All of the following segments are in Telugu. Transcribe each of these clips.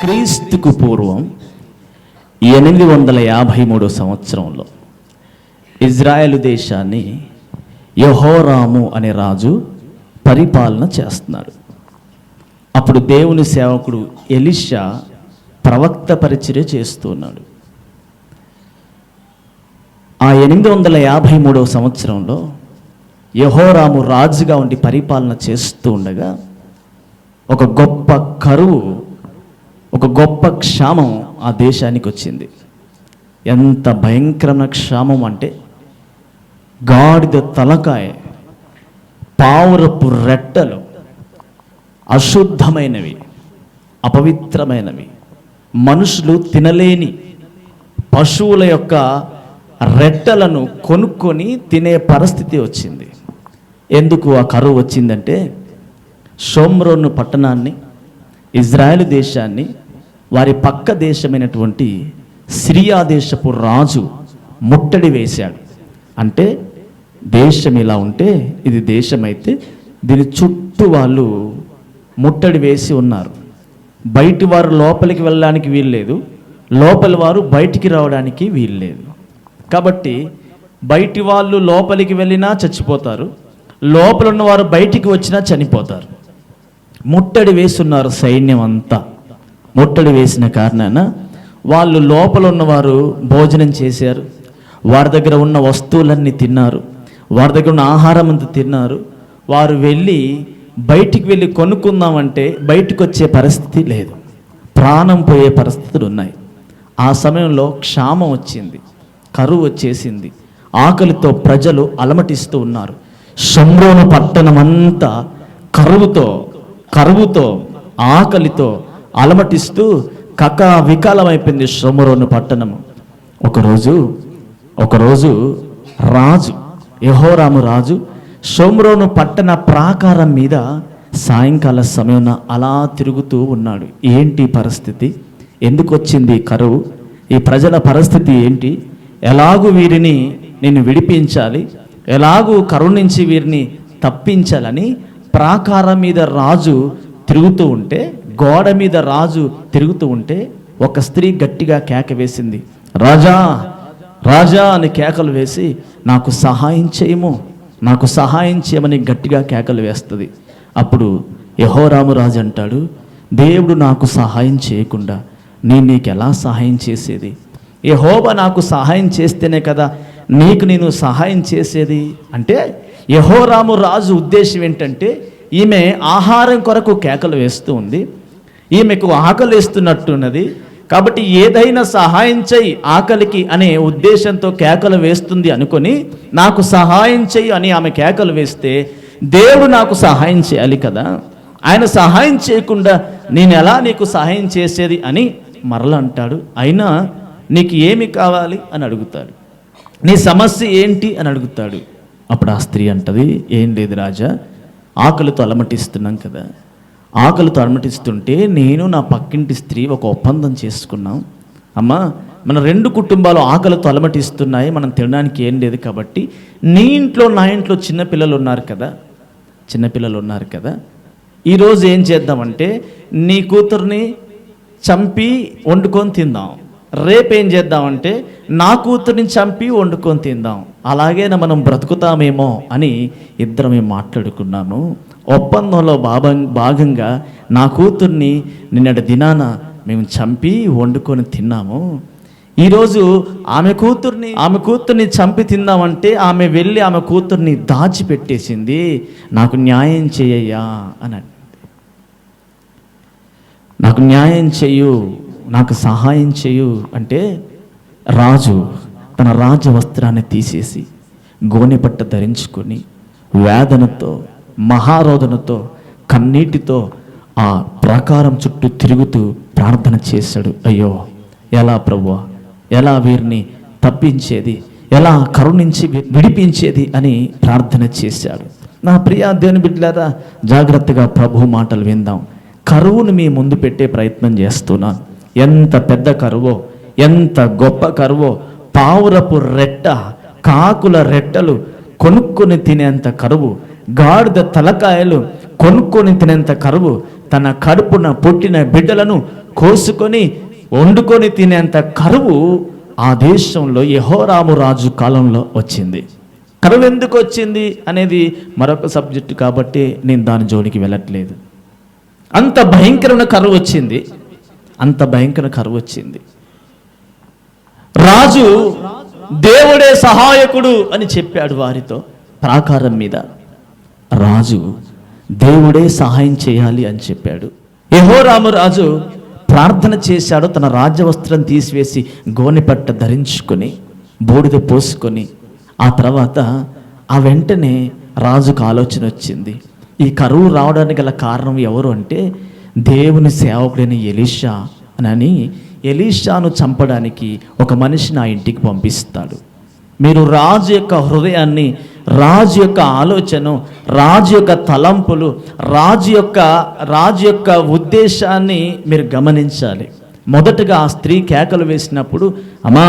క్రీస్తుకు పూర్వం 853 సంవత్సరంలో ఇజ్రాయెలు దేశాన్ని యెహోరాము అనే రాజు పరిపాలన చేస్తున్నాడు. అప్పుడు దేవుని సేవకుడు ఎలీషా ప్రవక్త పరిచర్య చేస్తున్నాడు. ఆ 853 సంవత్సరంలో యెహోరాము రాజుగా ఉండి పరిపాలన చేస్తూ ఉండగా ఒక గొప్ప కరువు, ఒక గొప్ప క్షామం ఆ దేశానికి వచ్చింది. ఎంత భయంకరమైన క్షామం అంటే గాడిద తలకాయ, పావురపు రెట్టలు, అశుద్ధమైనవి, అపవిత్రమైనవి, మనుషులు తినలేని పశువుల యొక్క రెట్టలను కొనుక్కొని తినే పరిస్థితి వచ్చింది. ఎందుకు ఆ కరువు వచ్చిందంటే షోమ్రోను పట్టణాన్ని, ఇజ్రాయెలు దేశాన్ని వారి పక్క దేశమైనటువంటి సిరియా దేశపు రాజు ముట్టడి వేశాడు. అంటే దేశం ఇలా ఉంటే ఇది దేశమైతే దీని చుట్టూ వాళ్ళు ముట్టడి వేసి ఉన్నారు. బయటి వారు లోపలికి వెళ్ళడానికి వీల్లేదు, లోపలి వారు బయటికి రావడానికి వీల్లేదు. కాబట్టి బయటి వాళ్ళు లోపలికి వెళ్ళినా చచ్చిపోతారు, లోపల ఉన్నవారు బయటికి వచ్చినా చనిపోతారు. ముట్టడి వేస్తున్నారు. సైన్యం అంతా ముట్టడి వేసిన కారణాన వాళ్ళు లోపల ఉన్నవారు భోజనం చేశారు, వారి దగ్గర ఉన్న వస్తువులన్నీ తిన్నారు, వారి దగ్గర ఉన్న ఆహారం అంతా తిన్నారు. వారు బయటికి వెళ్ళి కొనుక్కుందామంటే బయటకు వచ్చే పరిస్థితి లేదు, ప్రాణం పోయే పరిస్థితులు ఉన్నాయి. ఆ సమయంలో క్షామం వచ్చింది, కరువు వచ్చేసింది, ఆకలితో ప్రజలు అలమటిస్తూ ఉన్నారు. షోమ్రోను పట్టణం అంతా కరువుతో ఆకలితో అలమటిస్తూ వికాలమైపోయింది షోమ్రోను పట్టణము. ఒకరోజు రాజు యెహోరాము రాజు షోమ్రోను పట్టణ ప్రాకారం మీద సాయంకాల సమయం అలా తిరుగుతూ ఉన్నాడు. ఏంటి పరిస్థితి? ఎందుకు వచ్చింది కరువు? ఈ ప్రజల పరిస్థితి ఏంటి? ఎలాగూ వీరిని నేను విడిపించాలి, ఎలాగూ కరువు నుంచి వీరిని తప్పించాలని ప్రాకారం మీద రాజు తిరుగుతూ ఉంటే, గోడ మీద రాజు తిరుగుతూ ఉంటే ఒక స్త్రీ గట్టిగా కేక వేసింది. రాజా రాజా అని కేకలు వేసి నాకు సహాయం చేయమని గట్టిగా కేకలు వేస్తుంది. అప్పుడు యెహోరాము రాజు అంటాడు, దేవుడు నాకు సహాయం చేయకుండా నేను నీకు ఎలా సహాయం చేసేది? యెహోవా నాకు సహాయం చేస్తేనే కదా నేను సహాయం చేసేది. అంటే యెహోరాము రాజు ఉద్దేశం ఏంటంటే, ఈమె ఆహారం కొరకు కేకలు వేస్తూ ఉంది, ఈమెకు ఆకలి వేస్తున్నట్టున్నది, కాబట్టి ఏదైనా సహాయం చెయ్యి ఆకలికి అనే ఉద్దేశంతో కేకలు వేస్తుంది అనుకొని నాకు సహాయం చెయ్యి అని ఆమె కేకలు వేస్తే దేవుడు నాకు సహాయం చేయాలి కదా, ఆయన సహాయం చేయకుండా నేను ఎలా నీకు సహాయం చేసేది అని మరలా అంటాడు. అయినా నీకు ఏమి కావాలి అని అడుగుతాడు, నీ సమస్య ఏంటి అని అడుగుతాడు. అప్పుడు ఆ స్త్రీ అంటది, ఏం లేదు రాజా, ఆకలితో అలమటిస్తున్నాం కదా, ఆకలితో అలమటిస్తుంటే నేను నా పక్కింటి స్త్రీ ఒక ఒప్పందం చేసుకున్నాం. అమ్మా, మన 2 కుటుంబాలు ఆకలితో అలమటిస్తున్నాయి, మనం తినడానికి ఏం లేదు, కాబట్టి నీ ఇంట్లో నా ఇంట్లో చిన్నపిల్లలు ఉన్నారు కదా, ఈరోజు ఏం చేద్దామంటే నీ కూతుర్ని చంపి వండుకొని తిందాం, రేపేం చేద్దామంటే నా కూతుర్ని చంపి వండుకొని తిందాం, అలాగేనా మనం బ్రతుకుతామేమో అని ఇద్దరమే మాట్లాడుకున్నాము. ఒప్పందంలో భాగంగా నా కూతుర్ని నిన్నటి దినాన మేము చంపి వండుకొని తిన్నాము. ఈరోజు ఆమె కూతుర్ని చంపి తిందామంటే ఆమె వెళ్ళి ఆమె కూతుర్ని దాచిపెట్టేసింది, నాకు న్యాయం చేయయ్యా అని. నాకు న్యాయం చెయ్యు, నాకు సహాయం చేయు అంటే రాజు తన రాజ వస్త్రాన్ని తీసేసి గోనెపట్ట ధరించుకొని వేదనతో మహారోదనతో కన్నీటితో ఆ ప్రాకారం చుట్టూ తిరుగుతూ ప్రార్థన చేశాడు. అయ్యో, ఎలా ప్రభువా, ఎలా వీరిని తప్పించేది, ఎలా కరుణించి విడిపించేది అని ప్రార్థన చేశాడు. నా ప్రియ దేవుని బిడ్డలారా, జాగ్రత్తగా ప్రభు మాటలు విందాం. కరువును మీ ముందు పెట్టే ప్రయత్నం చేస్తున్నాను. ఎంత పెద్ద కరువో, ఎంత గొప్ప కరువో, పావురపు రెట్ట, కాకుల రెట్టలు కొనుక్కొని తినేంత కరువు, గాడిద తలకాయలు కొనుక్కొని తినేంత కరువు, తన కడుపున పుట్టిన బిడ్డలను కోసుకొని వండుకొని తినేంత కరువు ఆ దేశంలో యెహోరాము రాజు కాలంలో వచ్చింది. కరువు ఎందుకు వచ్చింది అనేది మరొక సబ్జెక్టు కాబట్టి నేను దాని జోలికి వెళ్ళట్లేదు. అంత భయంకరమైన కరువు వచ్చింది, అంత భయంకర కరువు వచ్చింది. రాజు దేవుడే సహాయకుడు అని చెప్పాడు వారితో. ప్రాకారం మీద రాజు దేవుడే సహాయం చేయాలి అని చెప్పాడు. యెహోరాము రాజు ప్రార్థన చేశాడు. తన రాజ్యవస్త్రం తీసివేసి గోనెపట్ట ధరించుకొని బూడిద పోసుకొని ఆ తర్వాత ఆ వెంటనే రాజుకు ఆలోచన వచ్చింది. ఈ కరువు రావడానికి గల కారణం ఎవరు అంటే దేవుని సేవకుడైన ఎలీషా అని. ఎలీషాను చంపడానికి ఒక మనిషిని ఆ ఇంటికి పంపిస్తాడు. మీరు రాజు యొక్క హృదయాన్ని, రాజు యొక్క ఆలోచన, రాజు యొక్క తలంపులు, రాజు యొక్క ఉద్దేశాన్ని మీరు గమనించాలి. మొదటగా ఆ స్త్రీ కేకలు వేసినప్పుడు అమ్మా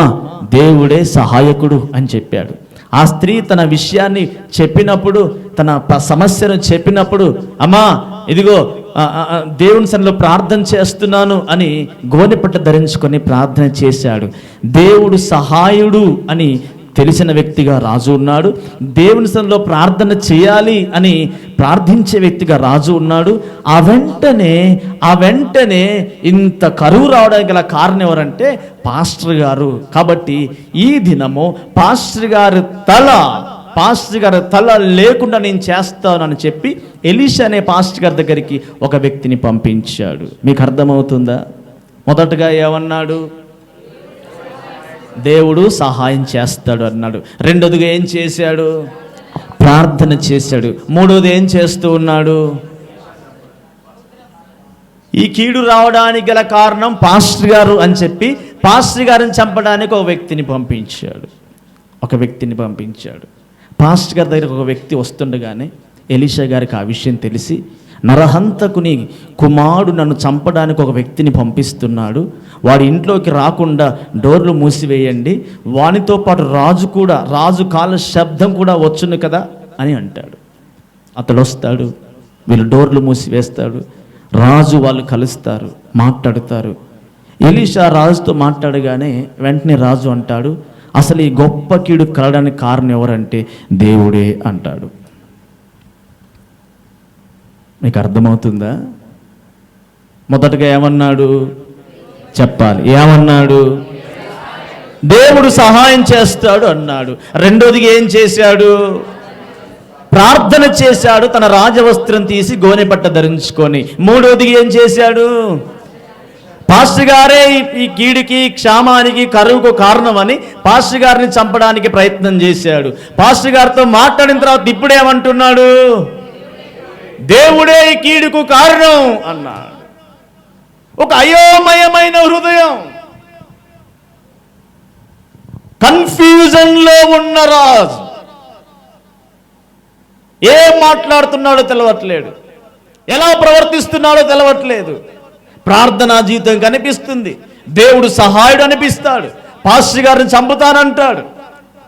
దేవుడే సహాయకుడు అని చెప్పాడు. ఆ స్త్రీ తన విషయాన్ని చెప్పినప్పుడు, తన సమస్యను చెప్పినప్పుడు, అమ్మా ఇదిగో దేవుని సన్నిధిలో ప్రార్థన చేస్తున్నాను అని గోనెపట్ట ధరించుకొని ప్రార్థన చేశాడు. దేవుడు సహాయుడు అని తెలిసిన వ్యక్తిగా రాజు ఉన్నాడు. దేవుని సన్నిధిలో ప్రార్థన చేయాలి అని ప్రార్థించే వ్యక్తిగా రాజు ఉన్నాడు. ఆ వెంటనే ఇంత కరువు రావడానికి గల కారణం ఎవరంటే పాస్టర్ గారు. కాబట్టి ఈ దినము పాస్టర్ గారి తల లేకుండా నేను చేస్తానని చెప్పి ఎలీషా అనే పాస్టర్ గారి దగ్గరికి ఒక వ్యక్తిని పంపించాడు. మీకు అర్థమవుతుందా? మొదటగా ఏమన్నాడు? దేవుడు సహాయం చేస్తాడు అన్నాడు. రెండోదిగా ఏం చేశాడు? ప్రార్థన చేశాడు. మూడోది ఏం చేస్తూ ఉన్నాడు? ఈ కీడు రావడానికి గల కారణం పాస్టర్ గారు అని చెప్పి పాస్టర్ గారిని చంపడానికి ఒక వ్యక్తిని పంపించాడు. పాస్టర్ గారి దగ్గర ఒక వ్యక్తి వస్తుండగానే ఎలీషా గారికి ఆ విషయం తెలిసి, నరహంతకుని కుమారుడు నన్ను చంపడానికి ఒక వ్యక్తిని పంపిస్తున్నాడు, వాడి ఇంట్లోకి రాకుండా డోర్లు మూసివేయండి, వానితో పాటు రాజు కాళ్ళ శబ్దం కూడా వచ్చును కదా అని అంటాడు. అతడు వస్తాడు, వీళ్ళు డోర్లు మూసివేస్తాడు, రాజు వాళ్ళు కలుస్తారు, మాట్లాడతారు. ఎలీషా రాజుతో మాట్లాడగానే వెంటనే రాజు అంటాడు, అసలు ఈ గొప్ప కీడు కలగడానికి కారణం ఎవరంటే దేవుడే అంటాడు. మీకు అర్థమవుతుందా? మొదటగా ఏమన్నాడు చెప్పాలి. ఏమన్నాడు? దేవుడు సహాయం చేస్తాడు అన్నాడు. రెండోదిగా ఏం చేశాడు? ప్రార్థన చేశాడు, తన రాజవస్త్రం తీసి గోనెపట్ట ధరించుకొని. మూడోదిగా ఏం చేశాడు? పాస్టర్ గారే ఈ కీడుకి, క్షామానికి, కరువుకు కారణమని పాస్టర్ గారిని చంపడానికి ప్రయత్నం చేశాడు. పాస్టర్ గారితో మాట్లాడిన తర్వాత ఇప్పుడేమంటున్నాడు? దేవుడే ఈ కీడుకు కారణం అన్నాడు. ఒక అయోమయమైన హృదయం, కన్ఫ్యూజన్ లో ఉన్న రాజు ఏం మాట్లాడుతున్నాడో తెలవట్లేదు, ఎలా ప్రవర్తిస్తున్నాడో తెలవట్లేదు. ప్రార్థనా జీవితం కనిపిస్తుంది, దేవుడు సహాయుడు అనిపిస్తాడు, పాస్టర్ గారిని చంపుతానంటాడు,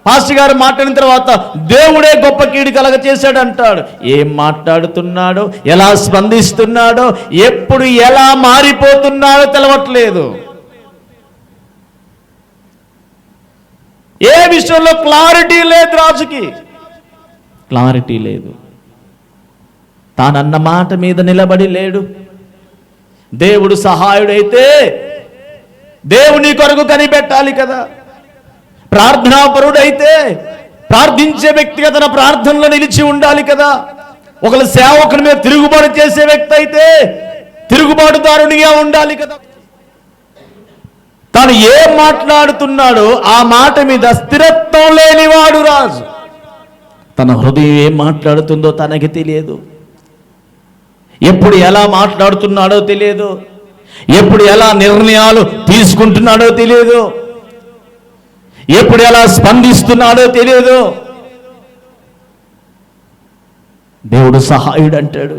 పాస్టర్ గారు మాట్లాడిన తర్వాత దేవుడే గొప్ప కీడు కలగ చేశాడు అంటాడు. ఏం మాట్లాడుతున్నాడో, ఎలా స్పందిస్తున్నాడో, ఎప్పుడు ఎలా మారిపోతున్నాడో తెలవట్లేదు. ఏ విషయంలో క్లారిటీ లేదు, రాజుకి క్లారిటీ లేదు. తానన్న మాట మీద నిలబడి లేడు. దేవుడు సహాయుడైతే దేవుని కొరకు కనిపెట్టాలి కదా. ప్రార్థనాపరుడైతే ప్రార్థించే వ్యక్తిగా తన ప్రార్థనలో నిలిచి ఉండాలి కదా. ఒకళ్ళ సేవకుని మీద తిరుగుబాటు చేసే వ్యక్తి అయితే తిరుగుబాటుదారునిగా ఉండాలి కదా. తాను ఏం మాట్లాడుతున్నాడో ఆ మాట మీద స్థిరత్వం లేనివాడు రాజు. తన హృదయం ఏం మాట్లాడుతుందో తనకి తెలియదు, ఎప్పుడు ఎలా మాట్లాడుతున్నాడో తెలియదు, ఎప్పుడు ఎలా నిర్ణయాలు తీసుకుంటున్నాడో తెలియదు. ఎప్పుడు ఎలా స్పందిస్తున్నాడో తెలియదు. దేవుడు సహాయుడు అంటాడు.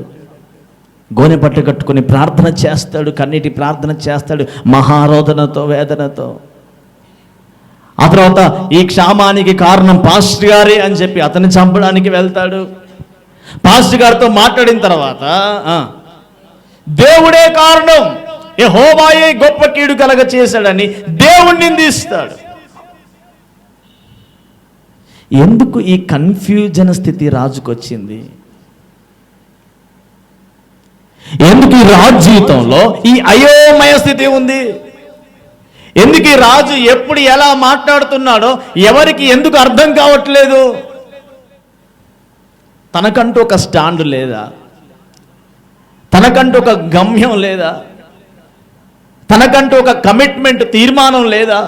గోనె పట్టు కట్టుకుని ప్రార్థన చేస్తాడు, కన్నీటి ప్రార్థన చేస్తాడు, మహారోదనతో, వేదనతో. ఆ తర్వాత ఈ క్షామానికి కారణం పాస్టర్ గారే అని చెప్పి అతన్ని చంపడానికి వెళ్తాడు. పాస్టర్ గారితో మాట్లాడిన తర్వాత దేవుడే కారణం, యెహోవాయే గొప్ప కీడు కలగ చేశాడని దేవుణ్ణి నిందిస్తాడు. ఎందుకు ఈ కన్ఫ్యూజన్ స్థితి రాజుకు వచ్చింది? ఎందుకు ఈ రాజు జీవితంలో ఈ అయోమయ స్థితి ఉంది? ఎందుకు ఈ రాజు ఎప్పుడు ఎలా మాట్లాడుతున్నాడో ఎవరికి ఎందుకు అర్థం కావట్లేదు? తనకంటూ ఒక స్టాండ్ లేదా? తనకంటూ ఒక గమ్యం లేదా? తనకంటూ ఒక కమిట్మెంట్, తీర్మానం లేదా?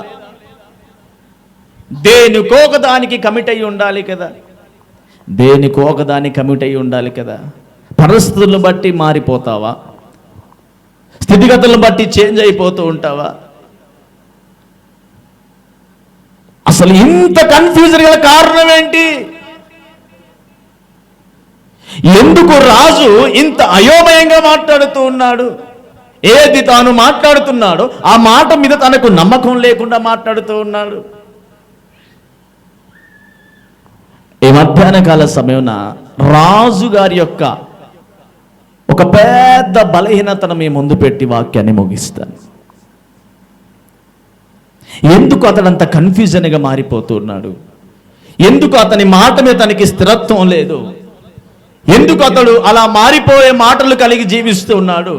దేనికో ఒక దానికి కమిట్ అయ్యి ఉండాలి కదా. దేనికో ఒక దానికి కమిట్ అయ్యి ఉండాలి కదా. పరిస్థితులను బట్టి మారిపోతావా? స్థితిగతులను బట్టి చేంజ్ అయిపోతూ ఉంటావా? అసలు ఇంత కన్ఫ్యూజన్ గల కారణం ఏంటి? ఎందుకు రాజు ఇంత అయోమయంగా మాట్లాడుతూ ఉన్నాడు? ఏది తాను మాట్లాడుతున్నాడో ఆ మాట మీద తనకు నమ్మకం లేకుండా మాట్లాడుతూ ఉన్నాడు. ఈ మధ్యాహ్న కాల సమయంలో రాజు గారి యొక్క ఒక పెద్ద బలహీనతను మీ ముందు పెట్టి వాక్యాన్ని ముగిస్తాను. ఎందుకు అతడంత కన్ఫ్యూజన్గా మారిపోతున్నాడు? ఎందుకు అతని మాట మీద తనకి స్థిరత్వం లేదు? ఎందుకు అతడు అలా మారిపోయే మాటలు కలిగి జీవిస్తూ ఉన్నాడు?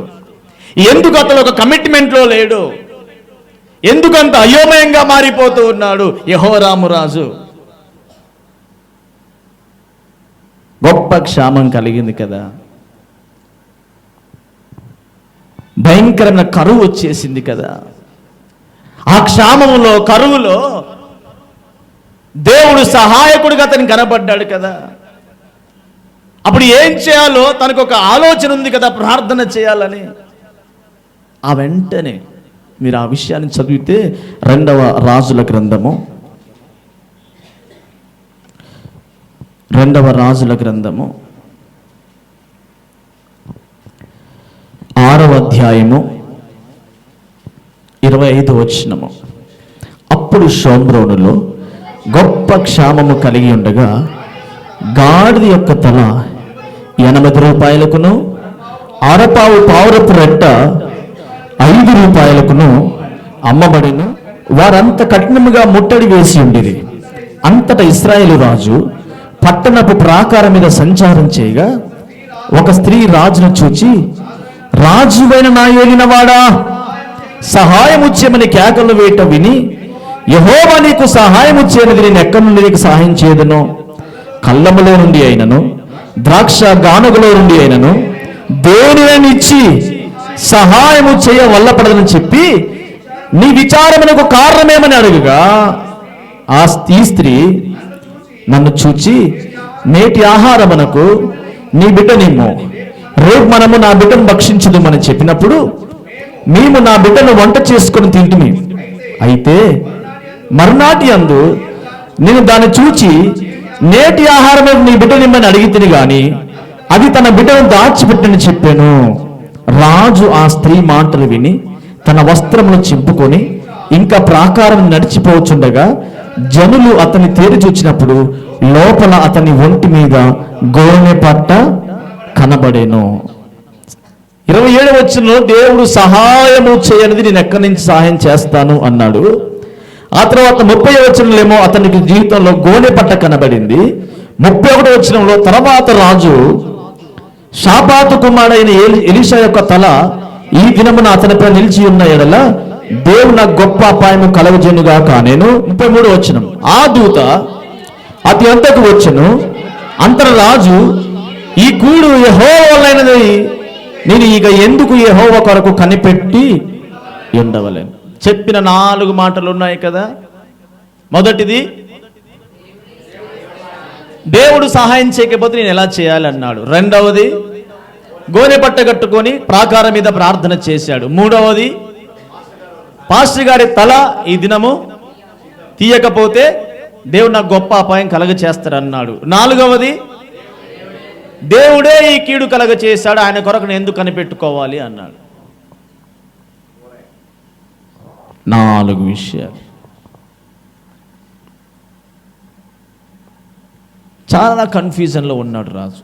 ఎందుకు అతడు ఒక కమిట్మెంట్లో లేడు? ఎందుకు అంత అయోమయంగా మారిపోతూ ఉన్నాడు? యెహోరాము రాజు గొప్ప క్షామం కలిగింది కదా, భయంకరమైన కరువు వచ్చేసింది కదా. ఆ క్షామములో, కరువులో దేవుడు సహాయకుడిగా అతను కనబడ్డాడు కదా. అప్పుడు ఏం చేయాలో తనకు ఒక ఆలోచన ఉంది కదా, ప్రార్థన చేయాలని. ఆ వెంటనే మీరు ఆ విషయాన్ని చదివితే 2వ రాజుల గ్రంథము 6వ అధ్యాయము 25వ వచనము. అప్పుడు షోమ్రోనులో గొప్ప క్షామము కలిగి ఉండగా గాడిద యొక్క తల 80 రూపాయలకును, అరపావు పావురపు రెట్ట 5 రూపాయలకును అమ్మబడిను. వారంత కఠినముగా ముట్టడి వేసి ఉండిరి. అంతటా ఇశ్రాయేలు రాజు పట్టణపు ప్రాకారం మీద సంచారం చేయగా ఒక స్త్రీ రాజును చూచి, రాజువైన నా ఏలినవాడా, సహాయము చేయమని కేకలు వేయటం విని, యెహోవా నీకు సహాయము చేయనిది నేను ఎక్కడి నుండి నీకు సహాయం చేయదును? కళ్ళములో నుండి అయినను, ద్రాక్ష గానుగలో నుండి అయినను దేనినిచ్చి సహాయము చేయ వల్లపడదని చెప్పి నీ విచారమునకు కారణమేమని అడుగుగా, ఈ స్త్రీ నన్ను చూచి, నేటి ఆహారమునకు నీ బిడ్డనిమ్ము, రేపు మనము నా బిడ్డను భక్షించుదుమని చెప్పినప్పుడు మేము నా బిడ్డను వంట చేసుకొని తింటిమి. అయితే మర్నాటి అందు నేను దాన్ని చూచి నేటి ఆహారమే నీ బిడ్డనిమ్మని అడిగితిని గాని అది తన బిడ్డను దాచిపెట్టని చెప్పాను. రాజు ఆ స్త్రీ మాటలు విని తన వస్త్రమును చింపుకొని ఇంకా ప్రాకారం నడిచిపోచుండగా జనులు అతన్ని తేరి చూచినప్పుడు లోపల అతని ఒంటి మీద గోనె పట్ట కనబడేను. 27వ వచనంలో దేవుడు సహాయము చేయనిది నేను ఎక్కడి నుంచి సహాయం చేస్తాను అన్నాడు. ఆ తర్వాత 30వ వచనంలో అతనికి జీవితంలో గోనె పట్ట కనబడింది. 31వ వచనంలో తర్వాత రాజు షాపాతు కుమారుడైన ఎలీషా యొక్క తల ఈ దినమున అతనిపై నిలిచి ఉన్న ఎడల దేవుడు నాకు గొప్ప అపాయము కలగజేయునుగా కానేను. 33వ వచనం, ఆ దూత అతి అంతకు వచ్చెను. అంతర రాజు, ఈ కూడు యెహోవా వలనైనది, నేను ఇక ఎందుకు యెహోవా కొరకు కనిపెట్టి ఉండవలేను. చెప్పిన 4 మాటలు ఉన్నాయి కదా. మొదటిది, దేవుడు సహాయం చేయకపోతే నేను ఎలా చేయాలి అన్నాడు. రెండవది, గోనె పట్ట కట్టుకొని ప్రాకారం మీద ప్రార్థన చేశాడు. మూడవది, పాస్టర్ గారి తల ఈ దినము తీయకపోతే దేవుడు నాకు గొప్ప అపాయం కలగ చేస్తాడన్నాడు. 4వది, దేవుడే ఈ కీడు కలగ చేశాడు, ఆయన కొరకు నేను ఎందుకు కనిపెట్టుకోవాలి అన్నాడు. 4 విషయాలు. చాలా కన్ఫ్యూజన్లో ఉన్నాడు రాజు.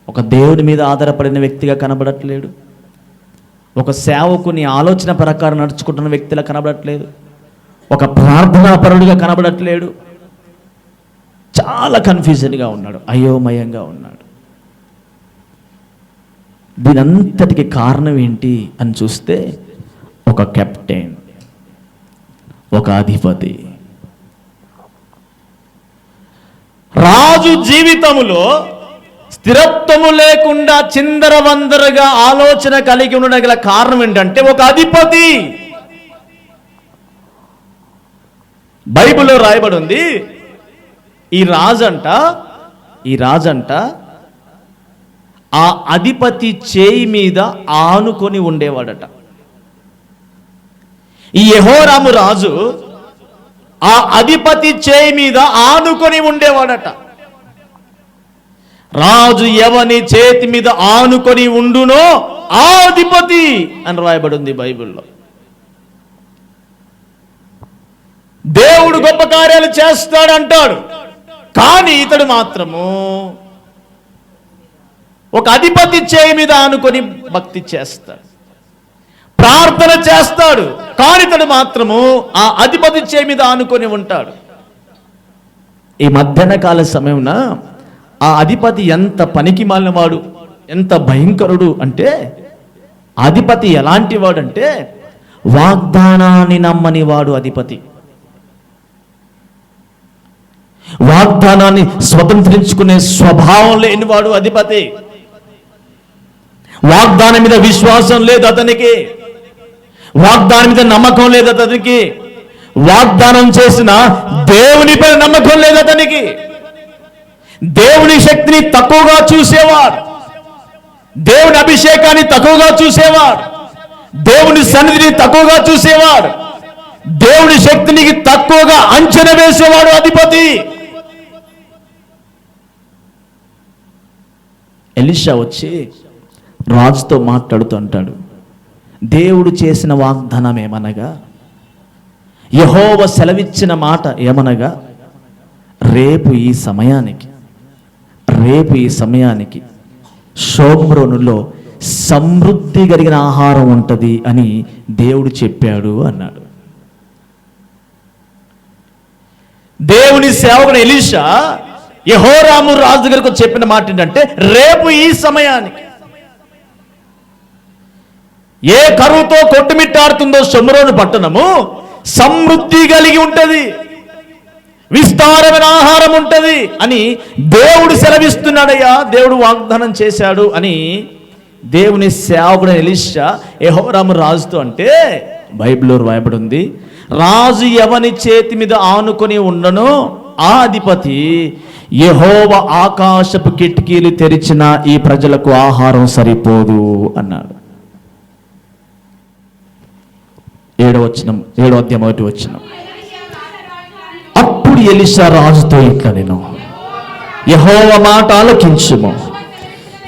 ఒక దేవుడి మీద ఆధారపడిన వ్యక్తిగా కనబడట్లేడు, ఒక సేవకుని ఆలోచన ప్రకారం నడుచుకుంటున్న వ్యక్తిలా కనబడట్లేదు, ఒక ప్రార్థనాపరుడిగా కనబడట్లేడు. చాలా కన్ఫ్యూజన్గా ఉన్నాడు, అయోమయంగా ఉన్నాడు. దీనంతటికి కారణం ఏంటి అని చూస్తే ఒక కెప్టెన్, ఒక అధిపతి. రాజు జీవితములో స్థిరత్వము లేకుండా చిందరవందరగా ఆలోచన కలిగి ఉండడం గల కారణం ఏంటంటే ఒక అధిపతి. బైబిల్లో రాయబడి ఉంది, ఈ రాజంట ఆ అధిపతి చేయి మీద ఆనుకొని ఉండేవాడట. ఈ యెహోరాము రాజు ఆ అధిపతి చేయి మీద ఆనుకొని ఉండేవాడట. రాజు ఎవని చేతి మీద ఆనుకొని ఉండునో ఆ అధిపతి అని రాయబడి ఉంది బైబిల్లో. దేవుడు గొప్ప కార్యాలు చేస్తాడంటాడు, కానీ ఇతడు మాత్రము ఒక అధిపతి చేయి మీద ఆనుకొని భక్తి చేస్తాడు, ప్రార్థన చేస్తాడు, కానీ ఇతడు మాత్రము ఆ అధిపతి చేయి మీద ఆనుకొని ఉంటాడు. ఈ మధ్యాహ్న కాల సమయమున ఆ అధిపతి ఎంత పనికి మాలినవాడు, ఎంత భయంకరుడు అంటే, అధిపతి ఎలాంటి వాడంటే వాగ్దానాన్ని నమ్మని వాడు అధిపతి. వాగ్దానాన్ని స్వతంత్రించుకునే స్వభావం లేనివాడు అధిపతి. వాగ్దానం మీద విశ్వాసం లేదు అతనికి, వాగ్దానం మీద నమ్మకం లేదు అతనికి, వాగ్దానం చేసిన దేవునిపై నమ్మకం లేదు అతనికి. దేవుని శక్తిని తక్కువగా చూసేవాడు, దేవుని అభిషేకాన్ని తక్కువగా చూసేవాడు, దేవుని సన్నిధిని తక్కువగా చూసేవాడు, దేవుని శక్తిని తక్కువగా అంచనా వేసేవాడు అధిపతి. ఎలీషా వచ్చి రాజుతో మాట్లాడుతూ అంటాడు, దేవుడు చేసిన వాగ్దానం ఏమనగా, యెహోవా సెలవిచ్చిన మాట ఏమనగా, రేపు ఈ సమయానికి షోమ్రోనులో సమృద్ధి కలిగిన ఆహారం ఉంటుంది అని దేవుడు చెప్పాడు అన్నాడు. దేవుని సేవకుడు ఎలీషా యెహోరాము రాజు దగ్గరకు చెప్పిన మాట ఏంటంటే, రేపు ఈ సమయానికి ఏ కరువుతో కొట్టుమిట్టాడుతుందో షోమ్రోను పట్టణము సమృద్ధి కలిగి ఉంటది, విస్తారమైన ఆహారం ఉంటది అని దేవుడు సెలవిస్తున్నాడయ్యా, దేవుడు వాగ్దానం చేశాడు అని దేవుని సేవకుడు ఎలీషా యెహోరాము రాజుతో అంటే, బైబిల్లో రాయబడి ఉంది, రాజు ఎవని చేతి మీద ఆనుకొని ఉండనో ఆ అధిపతి, యెహోవా ఆకాశపు కిటికీలు తెరిచిన ఈ ప్రజలకు ఆహారం సరిపోదు అన్నాడు. 7వ అధ్యాయం 1వ వచనం. అప్పుడు ఎలీషా రాజుతో ఇట్లా, నేను యెహోవా మాట ఆలకించుము,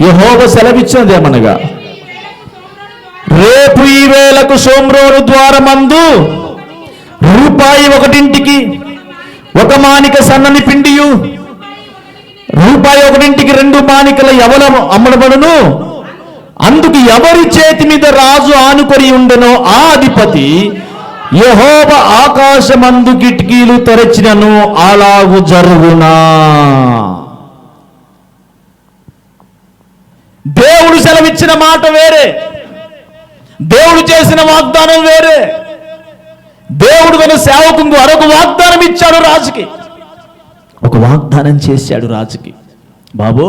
యెహోవా సెలవిచ్చినదేమనగా, రేపు ఈ వేళకు షోమ్రోను ద్వారమందు రూపాయి 1 1 మానిక సన్నని పిండియు, రూపాయి 1 2 మానికల యవలం అమ్మడబడును. అందుకు ఎవరి చేతి మీద రాజు ఆనుకొని ఉండనో ఆ అధిపతి, యెహోవా ఆకాశమందు కిటికీలు తెరచినను అలాగు జరుగునా. దేవుడు సెలవిచ్చిన మాట వేరే, దేవుడు చేసిన వాగ్దానం వేరే. దేవుడు తన సేవకు మరొక వాగ్దానం ఇచ్చాడు రాజుకి, ఒక వాగ్దానం చేశాడు రాజుకి, బాబు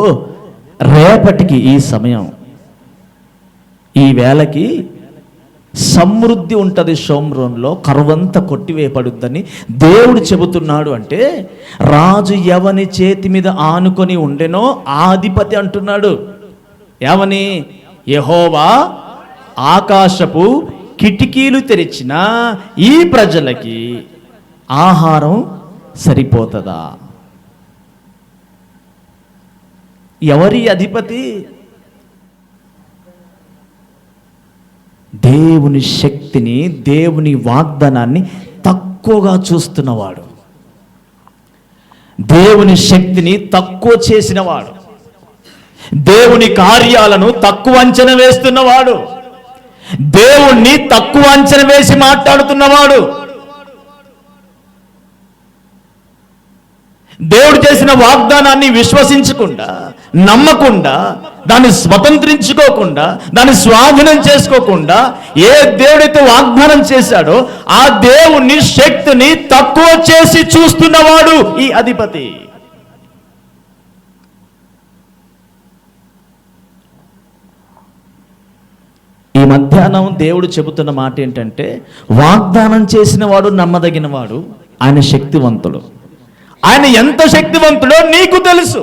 రేపటికి ఈ సమయం, ఈ వేళకి సమృద్ధి ఉంటుంది, షోమ్రోన్లో కరువంతా కొట్టివేయబడుద్దని దేవుడు చెబుతున్నాడు. అంటే రాజు ఎవని చేతి మీద ఆనుకొని ఉండెనో ఆ అధిపతి అంటున్నాడు. ఏమని? యెహోవా ఆకాశపు కిటికీలు తెరిచినా ఈ ప్రజలకి ఆహారం సరిపోతుందా? ఎవరి అధిపతి? దేవుని శక్తిని, దేవుని వాగ్దానాన్ని తక్కువగా చూస్తున్నవాడు, దేవుని శక్తిని తక్కువ చేసినవాడు, దేవుని కార్యాలను తక్కువ అంచనా వేస్తున్నవాడు, దేవుణ్ణి తక్కువ అంచనా వేసి మాట్లాడుతున్నవాడు, దేవుడు చేసిన వాగ్దానాన్ని విశ్వసించకుండా, నమ్మకుండా, దాన్ని స్వతంత్రించుకోకుండా, దాన్ని స్వాధీనం చేసుకోకుండా ఏ దేవుడైతే వాగ్దానం చేశాడో ఆ దేవుని శక్తిని తక్కువ చేసి చూస్తున్నవాడు ఈ అధిపతి. ఈ మధ్యాహ్నం దేవుడు చెబుతున్న మాట ఏంటంటే, వాగ్దానం చేసిన వాడు నమ్మదగినవాడు, ఆయన శక్తివంతుడు. ఆయన ఎంత శక్తివంతుడో నీకు తెలుసు,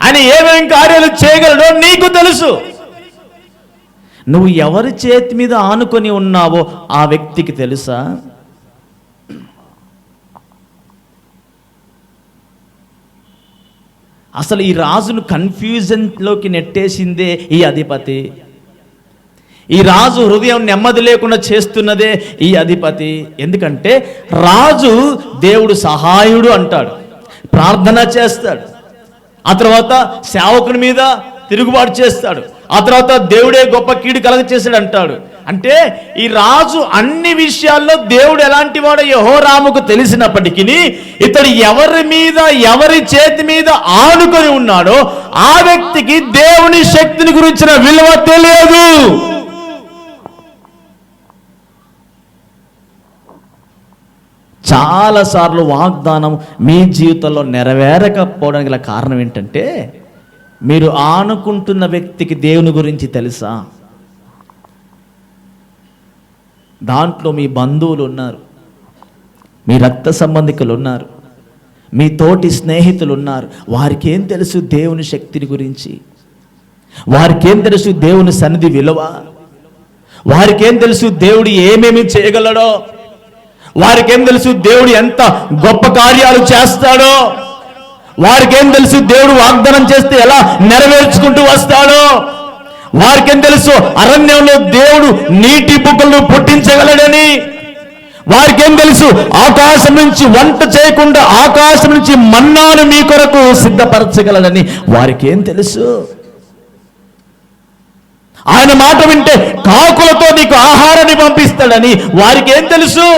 ఆయన ఏమేం కార్యాలు చేయగలడో నీకు తెలుసు. నువ్వు ఎవరి చేతి మీద ఆనుకొని ఉన్నావో ఆ వ్యక్తికి తెలుసా? అసలు ఈ రాజును కన్ఫ్యూజన్లోకి నెట్టేసిందే ఈ అధిపతి. ఈ రాజు హృదయం నెమ్మది లేకుండా చేస్తున్నదే ఈ అధిపతి. ఎందుకంటే రాజు దేవుడు సహాయుడు అంటాడు, ప్రార్థన చేస్తాడు, ఆ తర్వాత సేవకుని మీద తిరుగుబాటు చేస్తాడు, ఆ తర్వాత దేవుడే గొప్ప కీడు కలగ చేశాడు అంటాడు. అంటే ఈ రాజు అన్ని విషయాల్లో దేవుడు ఎలాంటి వాడో యెహోరాముకు తెలిసినప్పటికీ ఇతడు ఎవరి మీద, ఎవరి చేతి మీద ఆనుకొని ఉన్నాడో ఆ వ్యక్తికి దేవుని శక్తిని గురించిన విలువ తెలియదు. చాలాసార్లు వాగ్దానం మీ జీవితంలో నెరవేరకపోవడానికి గల కారణం ఏంటంటే, మీరు ఆనుకుంటున్న వ్యక్తికి దేవుని గురించి తెలుసా? దాంట్లో మీ బంధువులు ఉన్నారు, మీ రక్త సంబంధికులు ఉన్నారు, మీ తోటి స్నేహితులు ఉన్నారు. వారికి ఏం తెలుసు దేవుని శక్తిని గురించి? వారికి ఏం తెలుసు దేవుని సన్నిధి విలువ? వారికి ఏం తెలుసు దేవుడు ఏమేమి చేయగలడో? వారికి ఏం తెలుసు దేవుడు ఎంత గొప్ప కార్యాలు చేస్తాడో? వారికి ఏం తెలుసు దేవుడు వాగ్దానం చేస్తే ఎలా నెరవేర్చుకుంటూ వస్తాడో? వారికి ఏం తెలుసు అరణ్యంలో దేవుడు నీటి బుగ్గలను పుట్టించగలడని? వారికి ఏం తెలుసు ఆకాశం నుంచి వంట చేయకుండా ఆకాశం నుంచి మన్నాను మీ కొరకు సిద్ధపరచగలడని? వారికి ఏం తెలుసు? ఆయన మాట వింటే కాకులతో నీకు ఆహారాన్ని పంపిస్తాడని వారికి ఏం తెలుసు?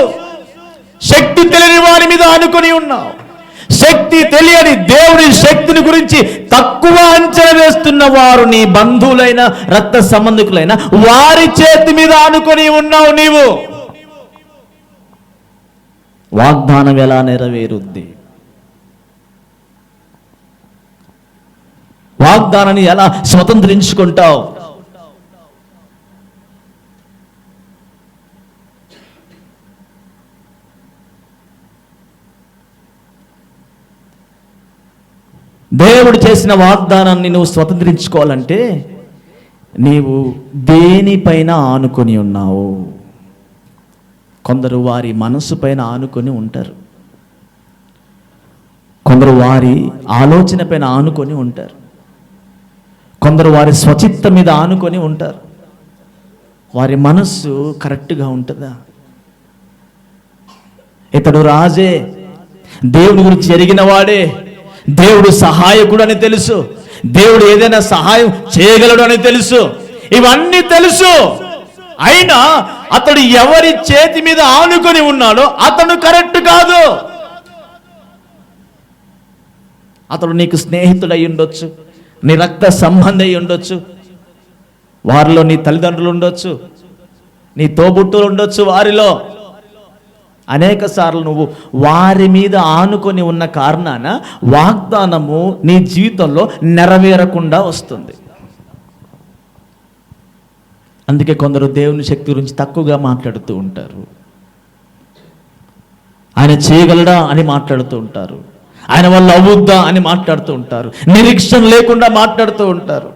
శక్తి తెలియని వారి మీద ఆనుకొని ఉన్నావు. శక్తి తెలియని దేవుని శక్తిని గురించి తక్కువ అంచనా వేస్తున్న వారు నీ బంధువులైన రక్త సంబంధికులైన వారి చేతి మీద ఆనుకొని ఉన్నావు నీవు. వాగ్దానం ఎలా నెరవేరుద్ది? వాగ్దానాన్ని ఎలా స్వతంత్రించుకుంటావు? దేవుడు చేసిన వాగ్దానాన్ని నువ్వు స్వతంత్రించుకోవాలంటే నీవు దేనిపైన ఆనుకొని ఉన్నావు? కొందరు వారి మనస్సు పైన ఆనుకొని ఉంటారు, కొందరు వారి ఆలోచన పైన ఆనుకొని ఉంటారు, కొందరు వారి స్వచిత్తం మీద ఆనుకొని ఉంటారు. వారి మనస్సు కరెక్ట్గా ఉంటుందా? ఇతడు రాజే, దేవుని గురించి ఎరిగిన వాడే, దేవుడు సహాయకుడు అని తెలుసు, దేవుడు ఏదైనా సహాయం చేయగలడు అని తెలుసు, ఇవన్నీ తెలుసు. అయినా అతడు ఎవరి చేతి మీద ఆనుకొని ఉన్నాడో అతడు కరెక్ట్ కాదు. అతడు నీకు స్నేహితుడై ఉండొచ్చు, నీ రక్త సంబంధి అయి ఉండొచ్చు, వారిలో నీ తల్లిదండ్రులు ఉండొచ్చు, నీ తోబుట్టులు ఉండొచ్చు. వారిలో అనేక సార్లు నువ్వు వారి మీద ఆనుకొని ఉన్న కారణాన వాగ్దానము నీ జీవితంలో నెరవేరకుండా వస్తుంది. అందుకే కొందరు దేవుని శక్తి గురించి తక్కువగా మాట్లాడుతూ ఉంటారు. ఆయన చేయగలడా అని మాట్లాడుతూ ఉంటారు, ఆయన వల్ల అవుద్దా అని మాట్లాడుతూ ఉంటారు, నిరీక్షణ లేకుండా మాట్లాడుతూ ఉంటారు.